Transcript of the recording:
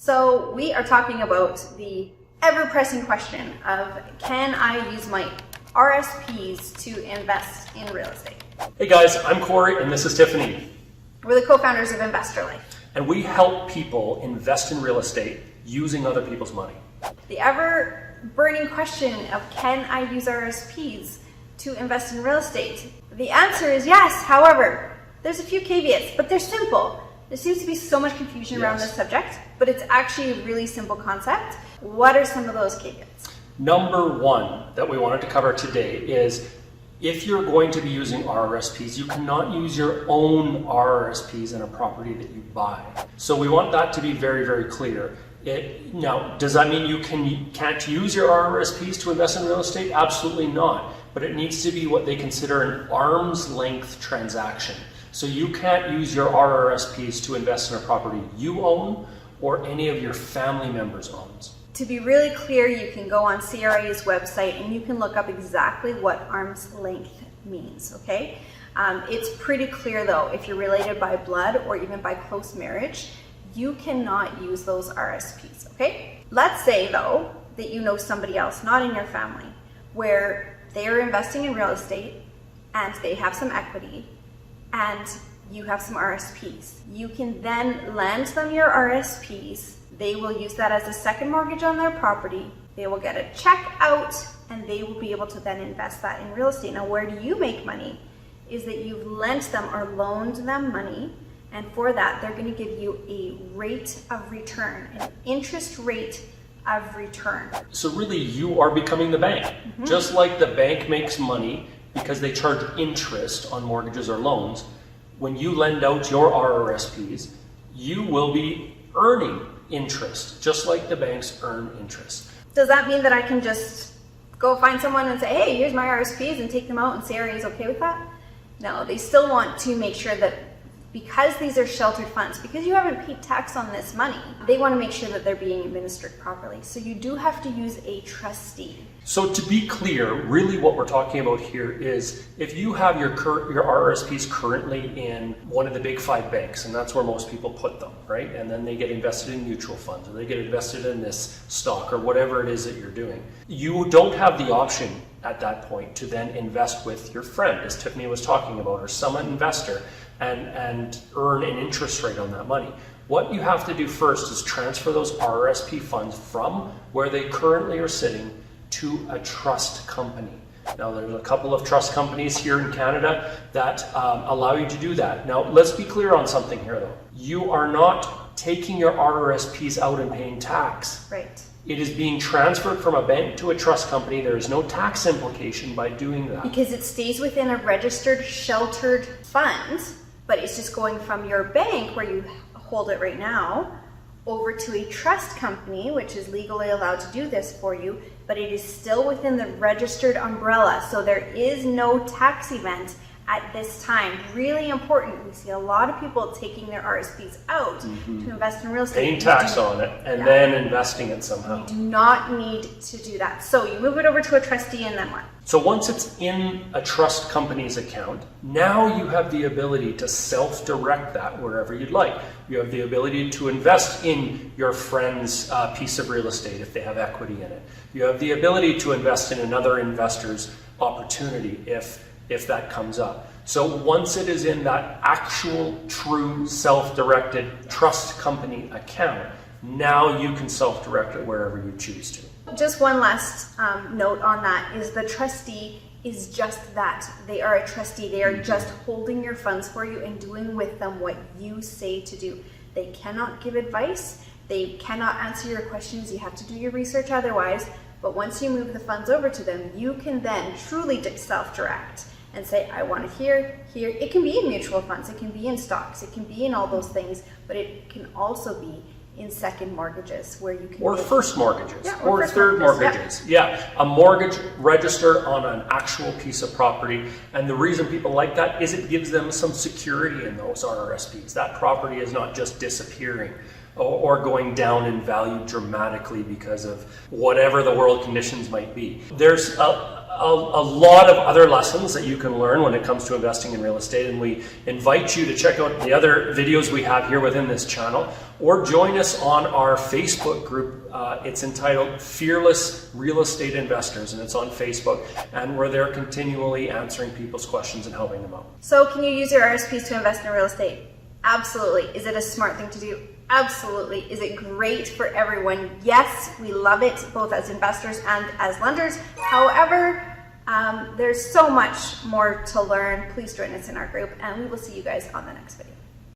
So we are talking about the ever-pressing question of, can I use my RSPs to invest in real estate? Hey guys, I'm Corey and this is Tiffany. We're the co-founders of Investor Life. And we help people invest in real estate using other people's money. The ever-burning question of, can I use RSPs to invest in real estate? The answer is yes. However, there's a few caveats, but they're simple. There seems to be so much confusion around this subject, but it's actually a really simple concept. What are some of those caveats? Number one that we wanted to cover today is, if you're going to be using RRSPs, you cannot use your own RRSPs in a property that you buy. So we want that to be very, very clear. Now, does that mean you can't use your RRSPs to invest in real estate? Absolutely not. But it needs to be what they consider an arm's length transaction. So you can't use your RRSPs to invest in a property you own or any of your family members owns. To be really clear, you can go on CRA's website and you can look up exactly what arm's length means, okay? It's pretty clear though, if you're related by blood or even by close marriage, you cannot use those RSPs, okay? Let's say though, that you know somebody else, not in your family, where they are investing in real estate and they have some equity and you have some RSPs. You can then lend them your RSPs. They will use that as a second mortgage on their property. They will get a check out and they will be able to then invest that in real estate. Now, where do you make money is that you've lent them or loaned them money, and for that, they're going to give you a rate of return, an interest rate of return. So really, you are becoming the bank. Mm-hmm. Just like the bank makes money because they charge interest on mortgages or loans, when you lend out your RRSPs, you will be earning interest, just like the banks earn interest. Does that mean that I can just go find someone and say, hey, here's my RSPs, and take them out and CRA is okay with that? No, they still want to make sure that because these are sheltered funds, because you haven't paid tax on this money, they want to make sure that they're being administered properly. So you do have to use a trustee. So to be clear, really what we're talking about here is, if you have your RRSPs currently in one of the big 5 banks, and that's where most people put them, right? And then they get invested in mutual funds, or they get invested in this stock, or whatever it is that you're doing. You don't have the option at that point to then invest with your friend, as Tiffany was talking about, or some investor, and earn an interest rate on that money. What you have to do first is transfer those RRSP funds from where they currently are sitting to a trust company. Now, there's a couple of trust companies here in Canada that allow you to do that. Now, let's be clear on something here though. You are not taking your RRSPs out and paying tax. Right. It is being transferred from a bank to a trust company. There is no tax implication by doing that. Because it stays within a registered, sheltered fund, but it's just going from your bank, where you hold it right now, over to a trust company, which is legally allowed to do this for you, but it is still within the registered umbrella. So there is no tax event at this time. Really important. We see a lot of people taking their RSPs out to invest in real estate. Paying tax on it and then investing it somehow. You do not need to do that. So you move it over to a trustee, and then what? So once it's in a trust company's account, now you have the ability to self-direct that wherever you'd like. You have the ability to invest in your friend's piece of real estate if they have equity in it. You have the ability to invest in another investor's opportunity if that comes up. So once it is in that actual, true, self-directed trust company account, now you can self-direct it wherever you choose to. Just one last note on that is the trustee is just that. They are a trustee. They are just holding your funds for you and doing with them what you say to do. They cannot give advice. They cannot answer your questions. You have to do your research otherwise. But once you move the funds over to them, you can then truly self-direct and say, I want it here, here. It can be in mutual funds, it can be in stocks, it can be in all those things, but it can also be in second mortgages where you can... Or first mortgages, or third mortgages. Yeah, a mortgage registered on an actual piece of property. And the reason people like that is it gives them some security in those RRSPs. That property is not just disappearing or going down in value dramatically because of whatever the world conditions might be. There's a lot of other lessons that you can learn when it comes to investing in real estate, and we invite you to check out the other videos we have here within this channel. or join us on our Facebook group. It's entitled Fearless Real Estate Investors, and it's on Facebook, and we're there continually answering people's questions and helping them out. So can you use your RSPs to invest in real estate? Absolutely. Is it a smart thing to do? Absolutely. Is it great for everyone? Yes, we love it, both as investors and as lenders. However, there's so much more to learn. Please join us in our group, and we will see you guys on the next video.